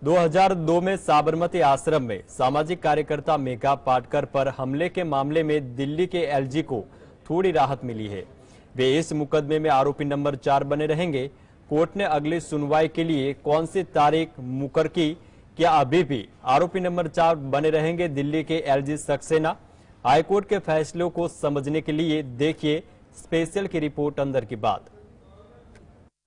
2002 में साबरमती आश्रम में सामाजिक कार्यकर्ता मेघा पाटकर पर हमले के मामले में दिल्ली के एलजी को थोड़ी राहत मिली है। वे इस मुकदमे में आरोपी नंबर 4 बने रहेंगे। कोर्ट ने अगली सुनवाई के लिए कौन सी तारीख मुकर की? क्या अभी भी आरोपी नंबर 4 बने रहेंगे दिल्ली के एलजी सक्सेना? हाईकोर्ट के फैसलों को समझने के लिए देखिए स्पेशल की रिपोर्ट अंदर की बात।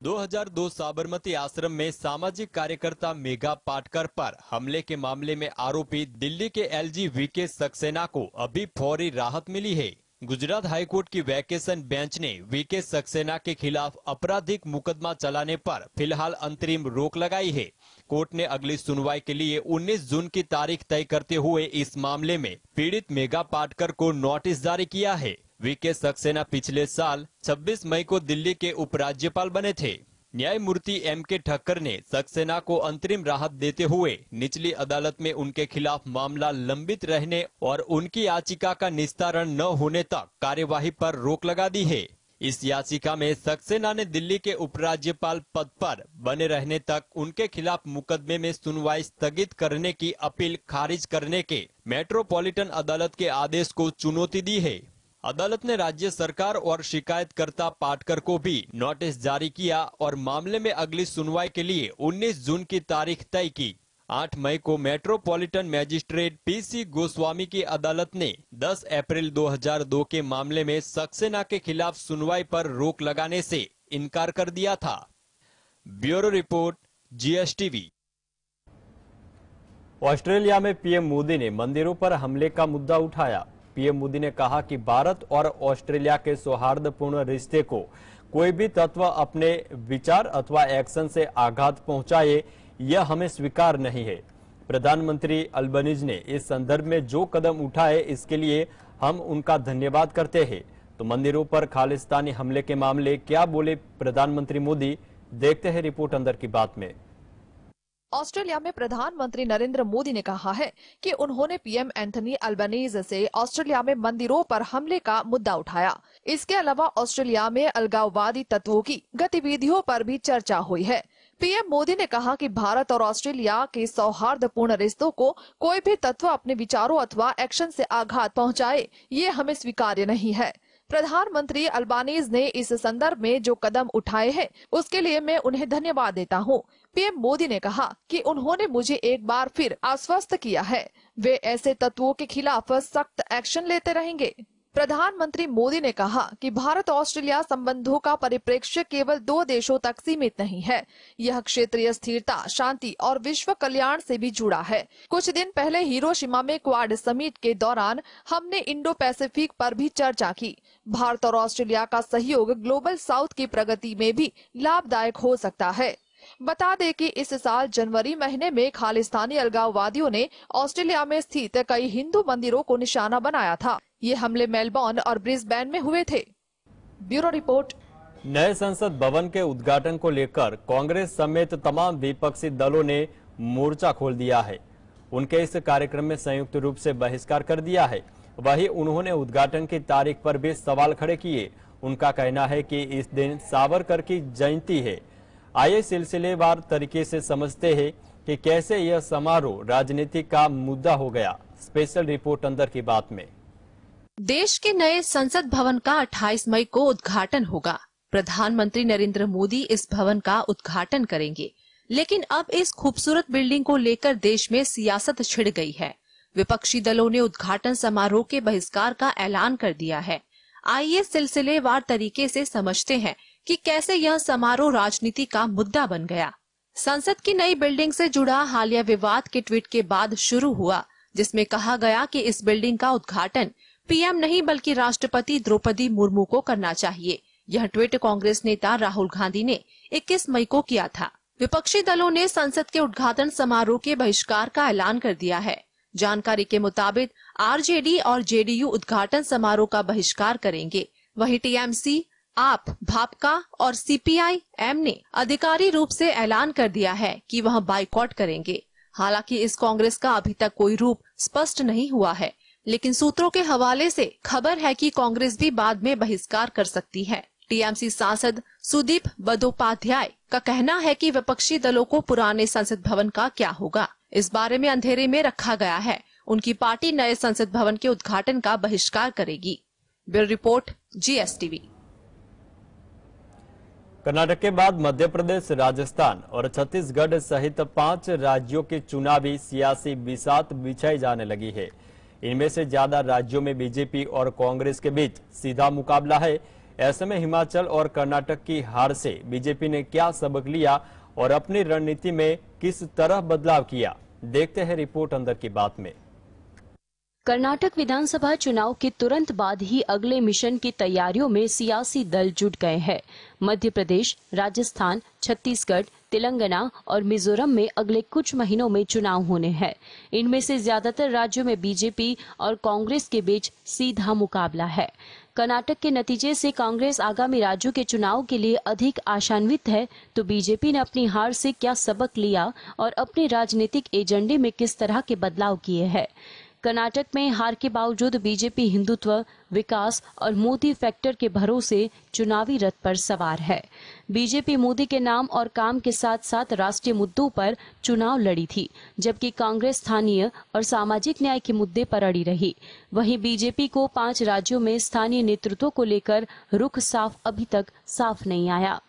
2002 साबरमती आश्रम में सामाजिक कार्यकर्ता मेघा पाटकर पर हमले के मामले में आरोपी दिल्ली के एलजी वीके सक्सेना को अभी फौरी राहत मिली है। गुजरात हाईकोर्ट की वैकेशन बेंच ने वीके सक्सेना के खिलाफ आपराधिक मुकदमा चलाने पर फिलहाल अंतरिम रोक लगाई है। कोर्ट ने अगली सुनवाई के लिए 19 जून की तारीख तय करते हुए इस मामले में पीड़ित मेघा पाटकर को नोटिस जारी किया है। वीके सक्सेना पिछले साल 26 मई को दिल्ली के उपराज्यपाल बने थे। न्यायमूर्ति एम.के. ठक्कर ने सक्सेना को अंतरिम राहत देते हुए निचली अदालत में उनके खिलाफ मामला लंबित रहने और उनकी याचिका का निस्तारण न होने तक कार्यवाही पर रोक लगा दी है। इस याचिका में सक्सेना ने दिल्ली के उपराज्यपाल पद पर बने रहने तक उनके खिलाफ मुकदमे में सुनवाई स्थगित करने की अपील खारिज करने के मेट्रोपॉलिटन अदालत के आदेश को चुनौती दी है। अदालत ने राज्य सरकार और शिकायतकर्ता पाटकर को भी नोटिस जारी किया और मामले में अगली सुनवाई के लिए 19 जून की तारीख तय की। 8 मई को मेट्रोपॉलिटन मैजिस्ट्रेट पीसी गोस्वामी की अदालत ने 10 अप्रैल 2002 के मामले में सक्सेना के खिलाफ सुनवाई पर रोक लगाने से इनकार कर दिया था। Bureau report, GSTV। ऑस्ट्रेलिया में पीएम मोदी ने मंदिरों पर हमले का मुद्दा उठाया। पीएम मोदी ने कहा कि भारत और ऑस्ट्रेलिया के सौहार्दपूर्ण रिश्ते को कोई भी तत्व अपने विचार अथवा एक्शन से आघात पहुंचाए, यह हमें स्वीकार नहीं है। प्रधानमंत्री अल्बनीज ने इस संदर्भ में जो कदम उठाए इसके लिए हम उनका धन्यवाद करते हैं। तो मंदिरों पर खालिस्तानी हमले के मामले क्या बोले प्रधानमंत्री मोदी, देखते हैं रिपोर्ट अंदर की बात में। ऑस्ट्रेलिया में प्रधानमंत्री नरेंद्र मोदी ने कहा है कि उन्होंने पीएम एंथनी अल्बनीज से ऑस्ट्रेलिया में मंदिरों पर हमले का मुद्दा उठाया। इसके अलावा ऑस्ट्रेलिया में अलगाववादी तत्वों की गतिविधियों पर भी चर्चा हुई है। पीएम मोदी ने कहा कि भारत और ऑस्ट्रेलिया के सौहार्दपूर्ण रिश्तों को कोई भी तत्व अपने विचारों अथवा एक्शन से आघात पहुंचाए, ये हमें स्वीकार्य नहीं है। प्रधानमंत्री अल्बानीज ने इस संदर्भ में जो कदम उठाए हैं उसके लिए मैं उन्हें धन्यवाद देता हूं। पीएम मोदी ने कहा कि उन्होंने मुझे एक बार फिर आश्वस्त किया है वे ऐसे तत्वों के खिलाफ सख्त एक्शन लेते रहेंगे। प्रधानमंत्री मोदी ने कहा कि भारत ऑस्ट्रेलिया संबंधों का परिप्रेक्ष्य केवल 2 देशों तक सीमित नहीं है, यह क्षेत्रीय स्थिरता, शांति और विश्व कल्याण से भी जुड़ा है। कुछ दिन पहले हिरोशिमा में क्वाड समिट के दौरान हमने इंडो पैसिफिक पर भी चर्चा की। भारत और ऑस्ट्रेलिया का सहयोग ग्लोबल साउथ की प्रगति में भी लाभदायक हो सकता है। बता दें कि इस साल जनवरी महीने में खालिस्तानी अलगाववादियों ने ऑस्ट्रेलिया में स्थित कई हिंदू मंदिरों को निशाना बनाया था। ये हमले मेलबर्न और ब्रिस्बेन में हुए थे। Bureau report. नए संसद भवन के उद्घाटन को लेकर कांग्रेस समेत तमाम विपक्षी दलों ने मोर्चा खोल दिया है। उनके इस कार्यक्रम में संयुक्त रूप से बहिष्कार कर दिया है। वहीं उन्होंने उद्घाटन की तारीख पर भी सवाल खड़े किए। उनका कहना है कि इस दिन सावरकर की जयंती है। आइए सिलसिलेवार तरीके से समझते हैं कि कैसे यह समारोह राजनीति का मुद्दा हो गया। स्पेशल रिपोर्ट अंदर की बात में। देश के नए संसद भवन का 28 मई को उद्घाटन होगा। प्रधानमंत्री नरेंद्र मोदी इस भवन का उद्घाटन करेंगे। लेकिन अब इस खूबसूरत बिल्डिंग को लेकर देश में सियासत छिड़ गई है। विपक्षी दलों ने उद्घाटन समारोह के बहिष्कार का ऐलान कर दिया है। आइए सिलसिलेवार तरीके से समझते हैं कि कैसे यह समारोह राजनीति का मुद्दा बन गया। संसद की नई बिल्डिंग से जुड़ा हालिया विवाद के ट्वीट के बाद शुरू हुआ, जिसमें कहा गया कि इस बिल्डिंग का उद्घाटन पीएम नहीं बल्कि राष्ट्रपति द्रौपदी मुर्मू को करना चाहिए। यह ट्वीट कांग्रेस नेता राहुल गांधी ने 21 मई को किया था। विपक्षी दलों ने संसद के उद्घाटन समारोह के बहिष्कार का ऐलान कर दिया है। जानकारी के मुताबिक आरजेडी और जेडीयू उद्घाटन समारोह का बहिष्कार करेंगे। वहीं टीएमसी, आप, भाजपा और सीपीआई-एम ने आधिकारिक रूप से ऐलान कर दिया है कि वह बाइकॉट करेंगे। हालांकि इस कांग्रेस का अभी तक कोई रूप स्पष्ट नहीं हुआ है, लेकिन सूत्रों के हवाले से खबर है कि कांग्रेस भी बाद में बहिष्कार कर सकती है। टीएमसी सांसद सुदीप बंदोपाध्याय का कहना है कि विपक्षी दलों को पुराने संसद भवन का क्या होगा, इस बारे में अंधेरे में रखा गया है। उनकी पार्टी नए संसद भवन के उद्घाटन का बहिष्कार करेगी। Bureau report, GSTV। कर्नाटक के बाद मध्य प्रदेश, राजस्थान और छत्तीसगढ़ सहित 5 राज्यों की चुनावी सियासी बिसात बिछाई जाने लगी है। इनमें से ज्यादा राज्यों में बीजेपी और कांग्रेस के बीच सीधा मुकाबला है। ऐसे में हिमाचल और कर्नाटक की हार से बीजेपी ने क्या सबक लिया और अपनी रणनीति में किस तरह बदलाव किया, देखते हैं रिपोर्ट अंदर की बात में। कर्नाटक विधानसभा चुनाव के तुरंत बाद ही अगले मिशन की तैयारियों में सियासी दल जुट गए हैं। मध्य प्रदेश, राजस्थान, छत्तीसगढ़, तेलंगाना और मिजोरम में अगले कुछ महीनों में चुनाव होने हैं। इनमें से ज्यादातर राज्यों में बीजेपी और कांग्रेस के बीच सीधा मुकाबला है। कर्नाटक के नतीजे से कांग्रेस आगामी राज्यों के चुनाव के लिए अधिक आशान्वित है, तो बीजेपी ने अपनी हार से क्या सबक लिया और अपने राजनीतिक एजेंडे में किस तरह के बदलाव किए हैं। कर्नाटक में हार के बावजूद बीजेपी हिंदुत्व, विकास और मोदी फैक्टर के भरोसे चुनावी रथ पर सवार है। बीजेपी मोदी के नाम और काम के साथ साथ राष्ट्रीय मुद्दों पर चुनाव लड़ी थी, जबकि कांग्रेस स्थानीय और सामाजिक न्याय के मुद्दे पर अड़ी रही। वहीं बीजेपी को 5 राज्यों में स्थानीय नेतृत्व को लेकर रुख अभी तक साफ नहीं आया।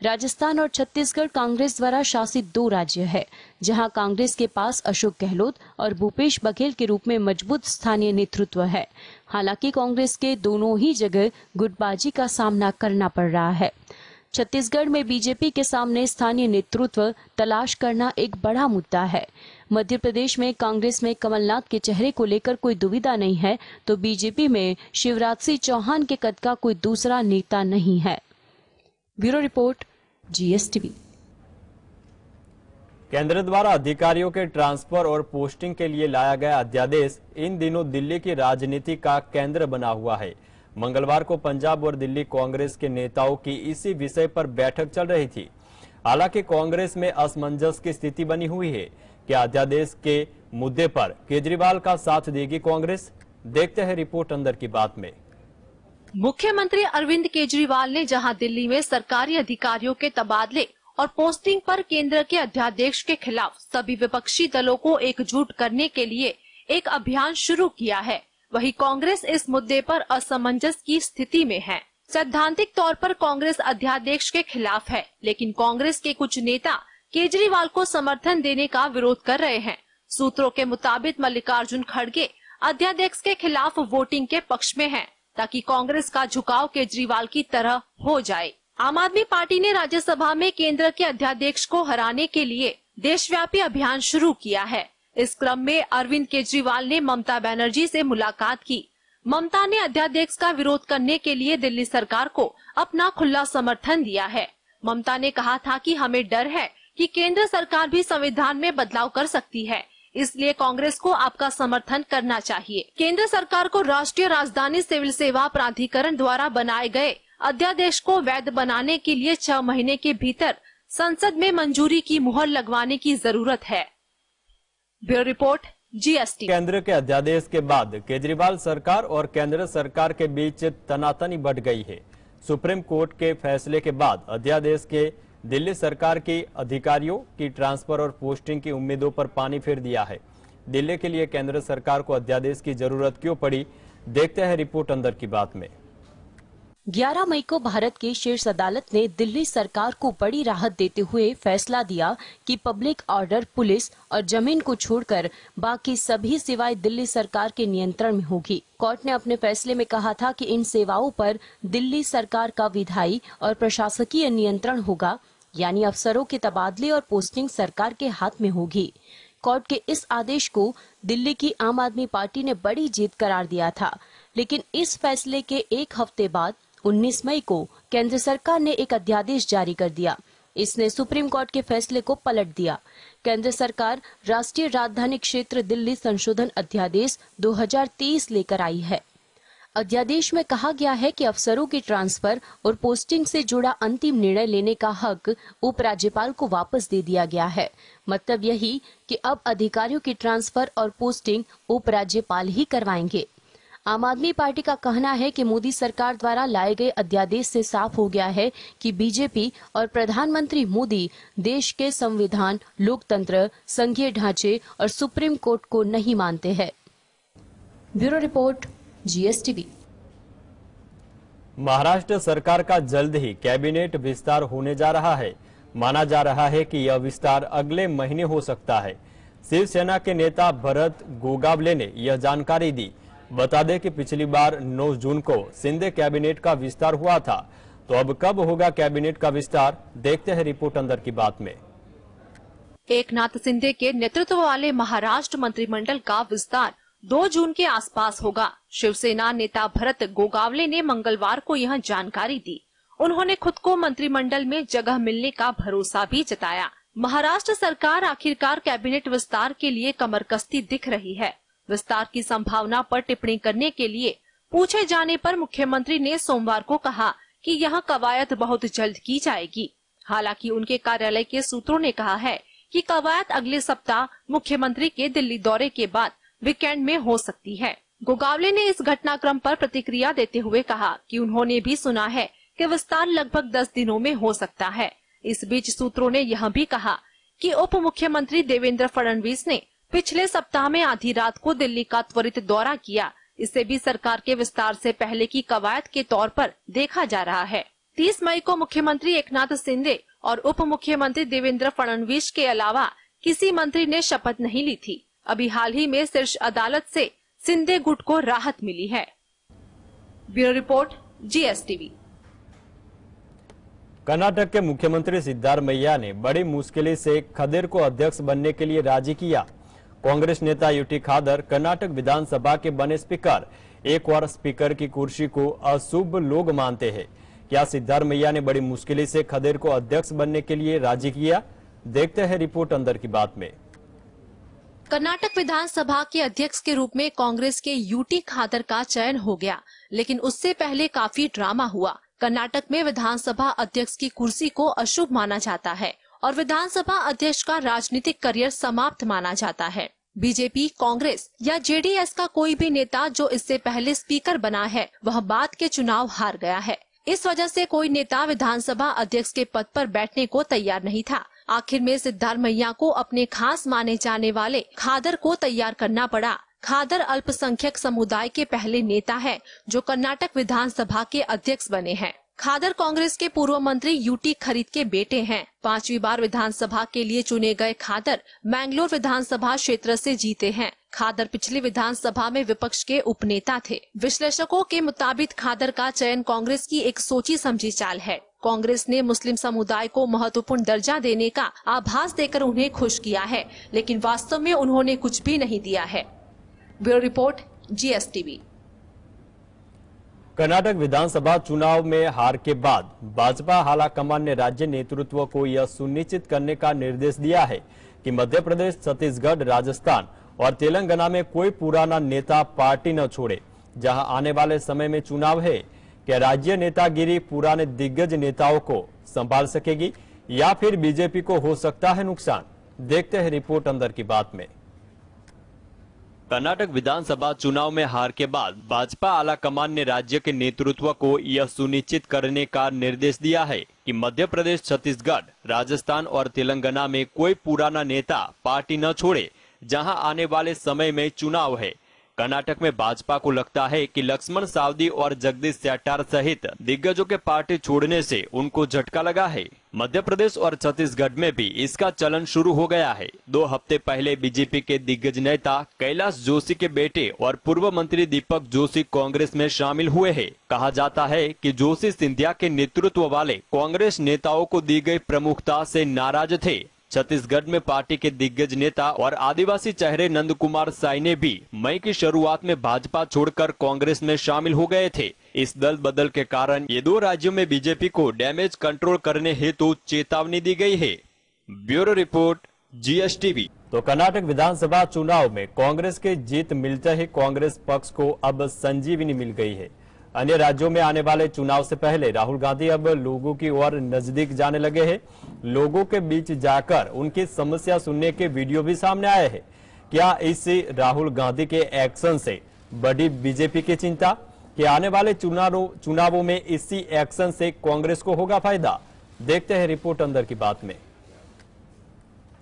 राजस्थान और छत्तीसगढ़ कांग्रेस द्वारा शासित 2 राज्य है, जहां कांग्रेस के पास अशोक गहलोत और भूपेश बघेल के रूप में मजबूत स्थानीय नेतृत्व है। हालांकि कांग्रेस के दोनों ही जगह गुटबाजी का सामना करना पड़ रहा है। छत्तीसगढ़ में बीजेपी के सामने स्थानीय नेतृत्व तलाश करना एक बड़ा मुद्दा है। मध्य प्रदेश में कांग्रेस में कमलनाथ के चेहरे को लेकर कोई दुविधा नहीं है, तो बीजेपी में शिवराज सिंह चौहान के कद का कोई दूसरा नेता नहीं है। Bureau report, GSTV। केंद्र द्वारा अधिकारियों के ट्रांसफर और पोस्टिंग के लिए लाया गया अध्यादेश इन दिनों दिल्ली की राजनीति का केंद्र बना हुआ है। मंगलवार को पंजाब और दिल्ली कांग्रेस के नेताओं की इसी विषय पर बैठक चल रही थी। हालांकि कांग्रेस में असमंजस की स्थिति बनी हुई है। क्या अध्यादेश के मुद्दे पर केजरीवाल का साथ देगी कांग्रेस, देखते हैं रिपोर्ट अंदर की बात में। मुख्यमंत्री अरविंद केजरीवाल ने जहां दिल्ली में सरकारी अधिकारियों के तबादले और पोस्टिंग पर केंद्र के अध्यादेश के खिलाफ सभी विपक्षी दलों को एकजुट करने के लिए एक अभियान शुरू किया है, वहीं कांग्रेस इस मुद्दे पर असमंजस की स्थिति में है। सैद्धांतिक तौर पर कांग्रेस अध्यादेश के खिलाफ है, लेकिन कांग्रेस के कुछ नेता केजरीवाल को समर्थन देने का विरोध कर रहे हैं। सूत्रों के मुताबिक मल्लिकार्जुन खड़गे अध्यादेश के खिलाफ वोटिंग के पक्ष में हैं, ताकि कांग्रेस का झुकाव केजरीवाल की तरह हो जाए। आम आदमी पार्टी ने राज्यसभा में केंद्र के अध्यादेश को हराने के लिए देशव्यापी अभियान शुरू किया है। इस क्रम में अरविंद केजरीवाल ने ममता बनर्जी से मुलाकात की। ममता ने अध्यादेश का विरोध करने के लिए दिल्ली सरकार को अपना खुला समर्थन दिया है। ममता ने कहा था कि हमें डर है कि केंद्र सरकार भी संविधान में बदलाव कर सकती है, इसलिए कांग्रेस को आपका समर्थन करना चाहिए। केंद्र सरकार को राष्ट्रीय राजधानी सिविल सेवा प्राधिकरण द्वारा बनाए गए अध्यादेश को वैध बनाने के लिए 6 महीने के भीतर संसद में मंजूरी की मुहर लगवाने की जरूरत है। Bureau report, GSTV। केंद्र के अध्यादेश के बाद केजरीवाल सरकार और केंद्र सरकार के बीच तनातनी बढ़ गई है। सुप्रीम कोर्ट के फैसले के बाद अध्यादेश के दिल्ली सरकार के अधिकारियों की ट्रांसफर और पोस्टिंग की उम्मीदों पर पानी फेर दिया है। दिल्ली के लिए केंद्र सरकार को अध्यादेश की जरूरत क्यों पड़ी, देखते हैं रिपोर्ट अंदर की बात में। 11 मई को भारत की शीर्ष अदालत ने दिल्ली सरकार को बड़ी राहत देते हुए फैसला दिया कि पब्लिक ऑर्डर, पुलिस और जमीन को छोड़कर बाकी सभी सेवाएं दिल्ली सरकार के नियंत्रण में होगी। कोर्ट ने अपने फैसले में कहा था कि इन सेवाओं पर दिल्ली सरकार का विधायी और प्रशासकीय नियंत्रण होगा, यानी अफसरों के तबादले और पोस्टिंग सरकार के हाथ में होगी। कोर्ट के इस आदेश को दिल्ली की आम आदमी पार्टी ने बड़ी जीत करार दिया था, लेकिन इस फैसले के एक हफ्ते बाद 19 मई को केंद्र सरकार ने एक अध्यादेश जारी कर दिया। इसने सुप्रीम कोर्ट के फैसले को पलट दिया। केंद्र सरकार राष्ट्रीय राजधानी क्षेत्र दिल्ली संशोधन अध्यादेश 2023 लेकर आई है। अध्यादेश में कहा गया है कि अफसरों की ट्रांसफर और पोस्टिंग से जुड़ा अंतिम निर्णय लेने का हक उपराज्यपाल को वापस दे दिया गया है। मतलब यही कि अब अधिकारियों की ट्रांसफर और पोस्टिंग उपराज्यपाल ही करवाएंगे। आम आदमी पार्टी का कहना है कि मोदी सरकार द्वारा लाए गए अध्यादेश से साफ हो गया है कि बीजेपी और प्रधानमंत्री मोदी देश के संविधान, लोकतंत्र, संघीय ढांचे और सुप्रीम कोर्ट को नहीं मानते हैं। Bureau report, GSTV। महाराष्ट्र सरकार का जल्द ही कैबिनेट विस्तार होने जा रहा है। माना जा रहा है कि यह विस्तार अगले महीने हो सकता है। शिवसेना के नेता भरत गोगावले ने यह जानकारी दी। बता दें कि पिछली बार 9 जून को शिंदे कैबिनेट का विस्तार हुआ था, तो अब कब होगा कैबिनेट का विस्तार, देखते हैं रिपोर्ट अंदर की बात में। एकनाथ शिंदे के नेतृत्व वाले महाराष्ट्र मंत्रिमंडल का विस्तार 2 जून के आसपास होगा। शिवसेना नेता भरत गोगावले ने मंगलवार को यह जानकारी दी। उन्होंने खुद को मंत्रिमंडल में जगह मिलने का भरोसा भी जताया। महाराष्ट्र सरकार आखिरकार कैबिनेट विस्तार के लिए कमरकस्ती दिख रही है। विस्तार की संभावना पर टिप्पणी करने के लिए पूछे जाने पर मुख्यमंत्री ने सोमवार को कहा कि यह कवायद बहुत जल्द की जाएगी। हालांकि उनके कार्यालय के सूत्रों ने कहा है कि कवायद अगले सप्ताह मुख्यमंत्री के दिल्ली दौरे के बाद वीकेंड में हो सकती है। गोगावले ने इस घटनाक्रम पर प्रतिक्रिया देते हुए कहा कि उन्होंने भी सुना है कि विस्तार लगभग 10 दिनों में हो सकता है। इस बीच सूत्रों ने यह भी कहा कि उप मुख्यमंत्री देवेंद्र फडणवीस ने पिछले सप्ताह में आधी रात को दिल्ली का त्वरित दौरा किया। इसे भी सरकार के विस्तार से पहले की कवायद के तौर पर देखा जा रहा है। 30 मई को मुख्यमंत्री एकनाथ शिंदे और उप मुख्यमंत्री देवेंद्र फडणवीस के अलावा किसी मंत्री ने शपथ नहीं ली थी। अभी हाल ही में शीर्ष अदालत से शिंदे गुट को राहत मिली है। Bureau report, GSTV। कर्नाटक के मुख्यमंत्री सिद्धारमैया ने बड़ी मुश्किल से खदर को अध्यक्ष बनने के लिए राजी किया। कांग्रेस नेता यूटी खादर कर्नाटक विधानसभा के बने स्पीकर। एक और स्पीकर की कुर्सी को अशुभ लोग मानते हैं। क्या सिद्धारमैया ने बड़ी मुश्किल से खदर को अध्यक्ष बनने के लिए राजी किया, देखते हैं रिपोर्ट अंदर की बात में। कर्नाटक विधानसभा के अध्यक्ष के रूप में कांग्रेस के यूटी खादर का चयन हो गया, लेकिन उससे पहले काफी ड्रामा हुआ। कर्नाटक में विधानसभा अध्यक्ष की कुर्सी को अशुभ माना जाता है और विधानसभा अध्यक्ष का राजनीतिक करियर समाप्त माना जाता है। बीजेपी, कांग्रेस या जेडीएस का कोई भी नेता जो इससे पहले स्पीकर बना है, वह बाद के चुनाव हार गया है। इस वजह से कोई नेता विधानसभा अध्यक्ष के पद पर बैठने को तैयार नहीं था। आखिर में सिद्धारमैया को अपने खास माने जाने वाले खादर को तैयार करना पड़ा। खादर अल्पसंख्यक समुदाय के पहले नेता है जो कर्नाटक विधानसभा के अध्यक्ष बने हैं। खादर कांग्रेस के पूर्व मंत्री यूटी खरीद के बेटे हैं। 5वीं बार विधानसभा के लिए चुने गए खादर मैंगलोर विधानसभा क्षेत्र से जीते हैं। खादर पिछली विधानसभा में विपक्ष के उपनेता थे। विश्लेषकों के मुताबिक खादर का चयन कांग्रेस की एक सोची समझी चाल है। कांग्रेस ने मुस्लिम समुदाय को महत्वपूर्ण दर्जा देने का आभास देकर उन्हें खुश किया है, लेकिन वास्तव में उन्होंने कुछ भी नहीं दिया है। Bureau report, GSTV। कर्नाटक विधानसभा चुनाव में हार के बाद भाजपा हालाकमान ने राज्य नेतृत्व को यह सुनिश्चित करने का निर्देश दिया है कि मध्य प्रदेश, छत्तीसगढ़, राजस्थान और तेलंगाना में कोई पुराना नेता पार्टी न छोड़े। जहां आने वाले समय में चुनाव है, क्या राज्य नेतागिरी पुराने दिग्गज नेताओं को संभाल सकेगी या फिर बीजेपी को हो सकता है नुकसान, देखते हैं रिपोर्ट अंदर की बात में। कर्नाटक विधानसभा चुनाव में हार के बाद भाजपा आलाकमान ने राज्य के नेतृत्व को यह सुनिश्चित करने का निर्देश दिया है कि मध्य प्रदेश, छत्तीसगढ़, राजस्थान और तेलंगाना में कोई पुराना नेता पार्टी न छोड़े, जहां आने वाले समय में चुनाव है। कर्नाटक में भाजपा को लगता है कि लक्ष्मण सावदी और जगदीश शेट्टार सहित दिग्गजों के पार्टी छोड़ने से उनको झटका लगा है। मध्य प्रदेश और छत्तीसगढ़ में भी इसका चलन शुरू हो गया है। 2 हफ्ते पहले बीजेपी के दिग्गज नेता कैलाश जोशी के बेटे और पूर्व मंत्री दीपक जोशी कांग्रेस में शामिल हुए हैं। कहा जाता है कि जोशी सिंधिया के नेतृत्व वाले कांग्रेस नेताओं को दी गई प्रमुखता से नाराज थे। छत्तीसगढ़ में पार्टी के दिग्गज नेता और आदिवासी चेहरे नंद कुमार साई ने भी मई की शुरुआत में भाजपा छोड़कर कांग्रेस में शामिल हो गए थे। इस दल बदल के कारण ये 2 राज्यों में बीजेपी को डैमेज कंट्रोल करने हेतु चेतावनी दी गई है। Bureau report, GSTV। तो कर्नाटक विधानसभा चुनाव में कांग्रेस के जीत मिलते ही कांग्रेस पक्ष को अब संजीवनी मिल गई है। अन्य राज्यों में आने वाले चुनाव से पहले राहुल गांधी अब लोगों की ओर नजदीक जाने लगे हैं। लोगों के बीच जाकर उनकी समस्या सुनने के वीडियो भी सामने आए हैं। क्या इस राहुल गांधी के एक्शन से बढ़ी बीजेपी की चिंता कि आने वाले चुनावों में इसी एक्शन से कांग्रेस को होगा फायदा। देखते हैं रिपोर्ट अंदर की बात में।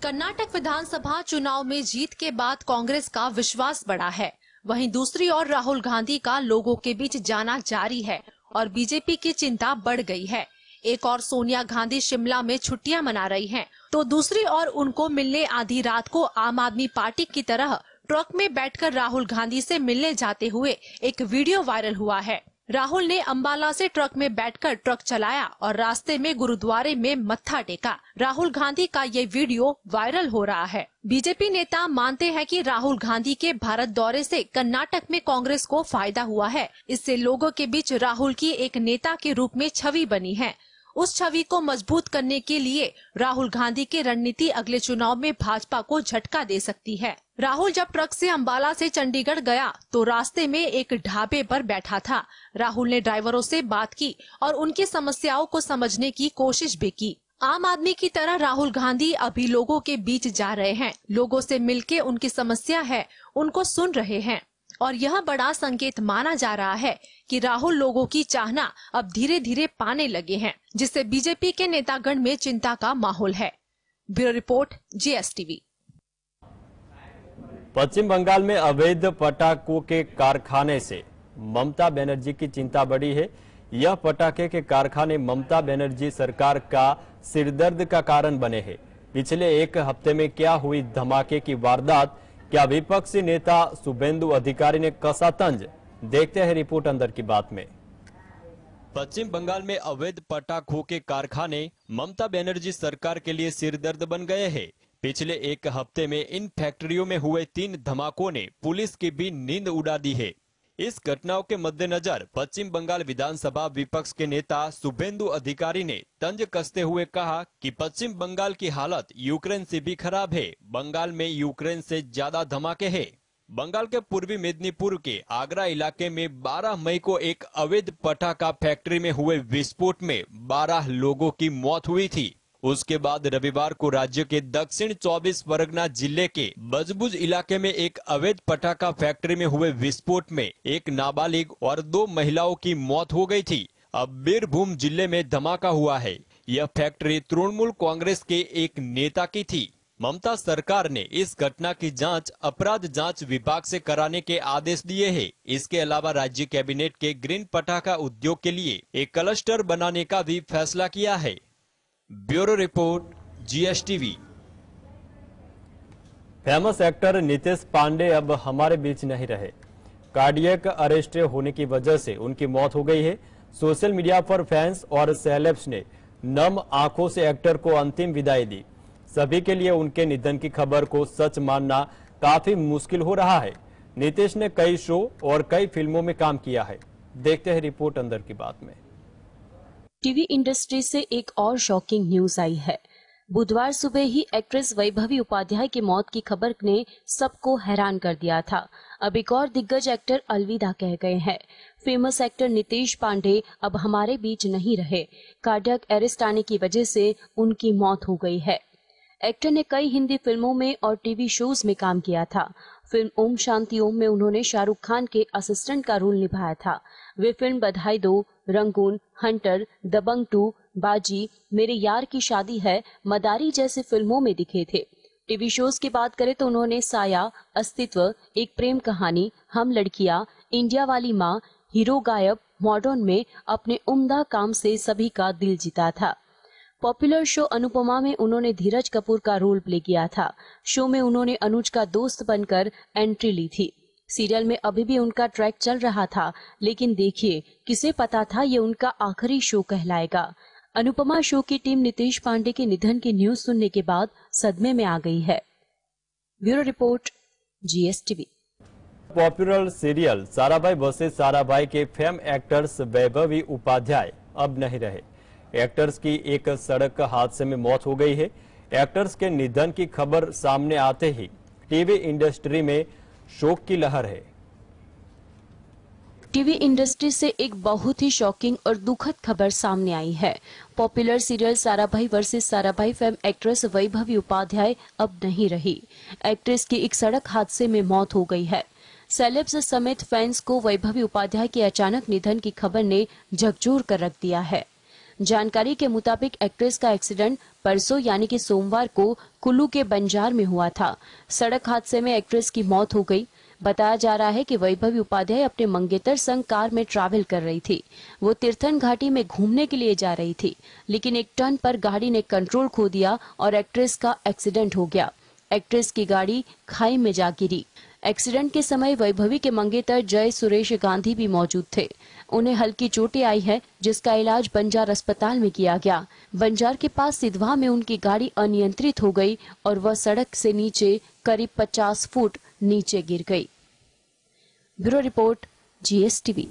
कर्नाटक विधानसभा चुनाव में जीत के बाद कांग्रेस का विश्वास बढ़ा है। वहीं दूसरी ओर राहुल गांधी का लोगों के बीच जाना जारी है और बीजेपी की चिंता बढ़ गई है। एक और सोनिया गांधी शिमला में छुट्टियां मना रही हैं, तो दूसरी ओर उनको मिलने आधी रात को आम आदमी पार्टी की तरह ट्रक में बैठकर राहुल गांधी से मिलने जाते हुए एक वीडियो वायरल हुआ है। राहुल ने अंबाला से ट्रक में बैठकर ट्रक चलाया और रास्ते में गुरुद्वारे में मत्था टेका। राहुल गांधी का ये वीडियो वायरल हो रहा है। बीजेपी नेता मानते हैं कि राहुल गांधी के भारत दौरे से कर्नाटक में कांग्रेस को फायदा हुआ है। इससे लोगों के बीच राहुल की एक नेता के रूप में छवि बनी है। उस छवि को मजबूत करने के लिए राहुल गांधी की रणनीति अगले चुनाव में भाजपा को झटका दे सकती है। राहुल जब ट्रक से अंबाला से चंडीगढ़ गया तो रास्ते में एक ढाबे पर बैठा था। राहुल ने ड्राइवरों से बात की और उनकी समस्याओं को समझने की कोशिश भी की। आम आदमी की तरह राहुल गांधी अभी लोगों के बीच जा रहे हैं। लोगों से मिलके उनकी समस्या है उनको सुन रहे हैं और यह बड़ा संकेत माना जा रहा है कि राहुल लोगों की चाहना अब धीरे धीरे पाने लगे हैं, जिससे बीजेपी के नेतागण में चिंता का माहौल है। Bureau report, GSTV. Paschim Bengal में अवैध पटाखों के कारखाने से ममता बनर्जी की चिंता बढ़ी है। यह पटाखे के कारखाने ममता बनर्जी सरकार का सिरदर्द का कारण बने हैं। पिछले एक हफ्ते में क्या हुई धमाके की वारदात, क्या विपक्षी नेता शुभेंदु अधिकारी ने कसा तंज? देखते हैं रिपोर्ट अंदर की बात में। पश्चिम बंगाल में अवैध पटाखों के कारखाने ममता बनर्जी सरकार के लिए सिरदर्द बन गए हैं। पिछले एक हफ्ते में इन फैक्ट्रियों में हुए 3 धमाकों ने पुलिस की भी नींद उड़ा दी है। इस घटनाओं के मद्देनजर पश्चिम बंगाल विधानसभा विपक्ष के नेता शुभेंदु अधिकारी ने तंज कसते हुए कहा कि पश्चिम बंगाल की हालत यूक्रेन से भी खराब है। बंगाल में यूक्रेन से ज्यादा धमाके हैं। बंगाल के पूर्वी मेदिनीपुर के आगरा इलाके में 12 मई को एक अवैध पटाखा फैक्ट्री में हुए विस्फोट में 12 लोगों की मौत हुई थी। उसके बाद रविवार को राज्य के दक्षिण 24 परगना जिले के बजबुज इलाके में एक अवैध पटाखा फैक्ट्री में हुए विस्फोट में एक नाबालिग और 2 महिलाओं की मौत हो गई थी। अब बीरभूम जिले में धमाका हुआ है। यह फैक्ट्री तृणमूल कांग्रेस के एक नेता की थी। ममता सरकार ने इस घटना की जांच अपराध जांच विभाग से कराने के आदेश दिए हैं। इसके अलावा राज्य कैबिनेट के ग्रीन पटाखा उद्योग के लिए एक क्लस्टर बनाने का भी फैसला किया है। Bureau report, GSTV. Famous actor Nitesh Pandey अब हमारे बीच नहीं रहे। कार्डियक अरेस्ट होने की वजह से उनकी मौत हो गई है। सोशल मीडिया पर फैंस और सेलेब्स ने नम आंखों से एक्टर को अंतिम विदाई दी। सभी के लिए उनके निधन की खबर को सच मानना काफी मुश्किल हो रहा है। नितेश ने कई शो और कई फिल्मों में काम किया है। देखते हैं रिपोर्ट अंदर की बात में। टीवी इंडस्ट्री से एक और शॉकिंग न्यूज आई है। बुधवार सुबह ही एक्ट्रेस वैभवी उपाध्याय की मौत की खबर ने सबको हैरान कर दिया था। अब एक और दिग्गज एक्टर अलविदा कह गए हैं। फेमस एक्टर नितेश पांडे अब हमारे बीच नहीं रहे। कार्डियक अरेस्ट आने की वजह से उनकी मौत हो गई है। एक्टर ने कई हिंदी फिल्मों में और टीवी शोज में काम किया था। फिल्म ओम शांति ओम में उन्होंने शाहरुख खान के असिस्टेंट का रोल निभाया था। वे फिल्म बधाई दो, रंगून, हंटर, दबंग 2, बाजी, मेरे यार की शादी है, मदारी जैसी फिल्मों में दिखे थे। टीवी शोज की बात करें तो उन्होंने साया, अस्तित्व, एक प्रेम कहानी, हम लड़कियां, इंडिया वाली माँ, हीरो गायब, मॉडर्न में अपने उम्दा काम से सभी का दिल जीता था। पॉपुलर शो अनुपमा में उन्होंने धीरज कपूर का रोल प्ले किया था। शो में उन्होंने अनुज का दोस्त बनकर एंट्री ली थी। सीरियल में अभी भी उनका ट्रैक चल रहा था, लेकिन देखिए, किसे पता था ये उनका आखिरी शो कहलाएगा। अनुपमा शो की टीम नितेश पांडे के निधन की न्यूज सुनने के बाद सदमे में आ गई है। Bureau report, GSTV. Popular serial Sarabhai versus Sarabhai के फेम एक्टर्स वैभवी उपाध्याय अब नहीं रहे। एक्टर्स की एक सड़क हादसे में मौत हो गई है। एक्टर्स के निधन की खबर सामने आते ही टीवी इंडस्ट्री में शोक की लहर है। टीवी इंडस्ट्री से एक बहुत ही शॉकिंग और दुखद खबर सामने आई है। Popular serial Sarabhai versus Sarabhai fame actress Vaibhavi Upadhyay अब नहीं रही। एक्ट्रेस की एक सड़क हादसे में मौत हो गई है। सेलेब्स समेत फैंस को वैभवी उपाध्याय के अचानक निधन की खबर ने झकझोर कर रख दिया है। जानकारी के मुताबिक एक्ट्रेस का एक्सीडेंट परसों यानी कि सोमवार को कुल्लू के बंजार में हुआ था। सड़क हादसे में एक्ट्रेस की मौत हो गई। बताया जा रहा है कि वैभवी उपाध्याय अपने मंगेतर संग कार में ट्रैवल कर रही थी। वो तीर्थन घाटी में घूमने के लिए जा रही थी, लेकिन एक टर्न पर गाड़ी ने कंट्रोल खो दिया और एक्ट्रेस का एक्सीडेंट हो गया। एक्ट्रेस की गाड़ी खाई में जा गिरी। एक्सीडेंट के समय वैभवी के मंगेतर जय सुरेश गांधी भी मौजूद थे। उन्हें हल्की चोटें आई है, जिसका इलाज बंजार अस्पताल में किया गया। बंजार के पास सिधवा में उनकी गाड़ी अनियंत्रित हो गई और वह सड़क से नीचे करीब 50 फुट नीचे गिर गई। Bureau report, GSTV।